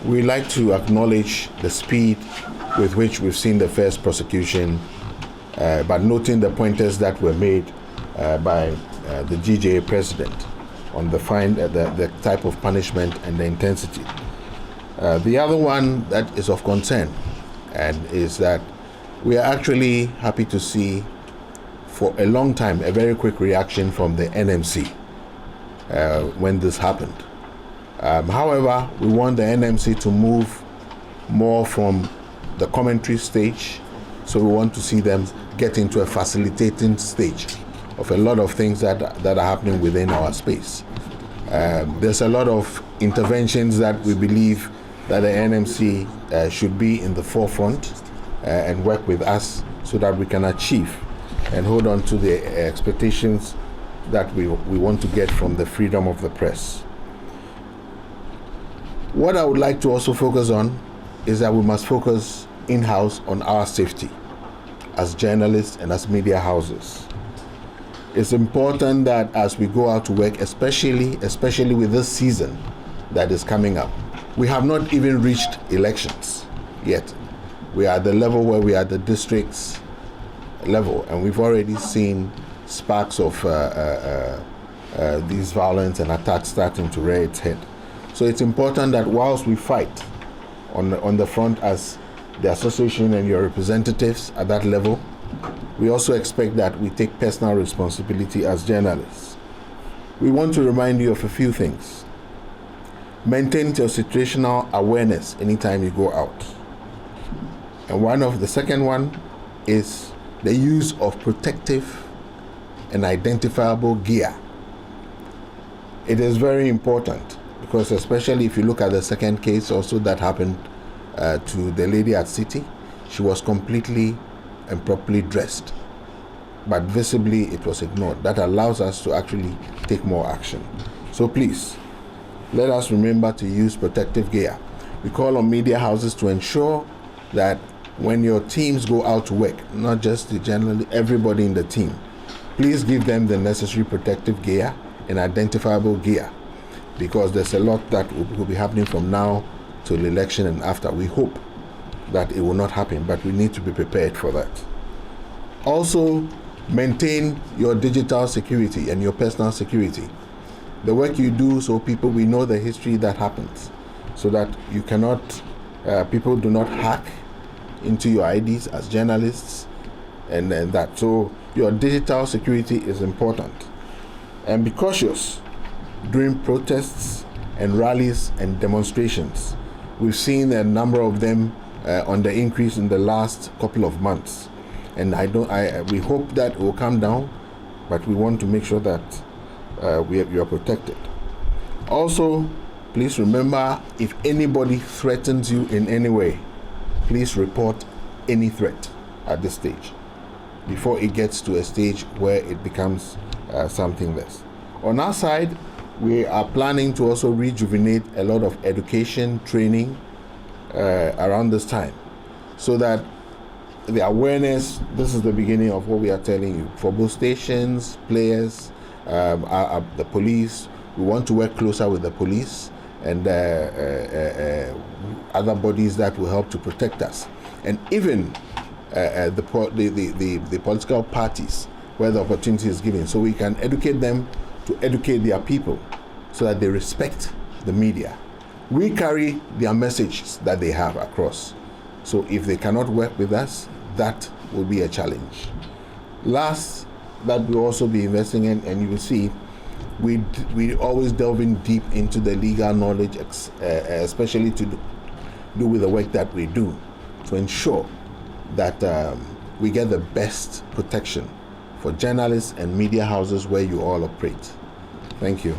we like to acknowledge the speed with which we've seen the first prosecution, but noting the pointers that were made by the GJA president on the type of punishment and the intensity. The other one that is of concern and is that we are actually happy to see for a long time a very quick reaction from the NMC when this happened. However, we want the NMC to move more from the commentary stage, so we want to see them get into a facilitating stage of a lot of things that are happening within our space. There's a lot of interventions that we believe that the NMC should be in the forefront and work with us so that we can achieve and hold on to the expectations that we want to get from the freedom of the press. What I would like to also focus on is that we must focus in-house on our safety as journalists and as media houses. It's important that as we go out to work, especially with this season that is coming up, we have not even reached elections yet. We are at the level where we are at the districts level, and we've already seen sparks of these violence and attacks starting to rear its head. So it's important that whilst we fight on the front as the association and your representatives at that level, we also expect that we take personal responsibility as journalists. We want to remind you of a few things. Maintain your situational awareness anytime you go out. And the second one is the use of protective and identifiable gear. It is very important because, especially if you look at the second case also that happened to the lady at City, she was completely and properly dressed, but visibly it was ignored. That allows us to actually take more action. So please, let us remember to use protective gear. We call on media houses to ensure that when your teams go out to work, not just everybody in the team, please give them the necessary protective gear and identifiable gear, because there's a lot that will be happening from now till the election and after. We hope that it will not happen, but we need to be prepared for that. Also, maintain your digital security and your personal security. The work you do, so we know the history that happens, so that you cannot, people do not hack into your IDs as journalists and that. So your digital security is important. And be cautious during protests and rallies and demonstrations. We've seen a number of them on the increase in the last couple of months, and we hope that it will come down, but we want to make sure that you are protected. Also, please remember, if anybody threatens you in any way, please report any threat at this stage before it gets to a stage where it becomes something less. On our side, we are planning to also rejuvenate a lot of education training around this time, so that the awareness, this is the beginning of what we are telling you, for both stations, players, the police. We want to work closer with the police and other bodies that will help to protect us, and even the political parties where the opportunity is given, so we can educate them to educate their people so that they respect the media. We carry their messages that they have across. So if they cannot work with us, that will be a challenge. Last, that we'll also be investing in, and you will see, we always delving deep into the legal knowledge, especially to do with the work that we do, to ensure that we get the best protection for journalists and media houses where you all operate. Thank you.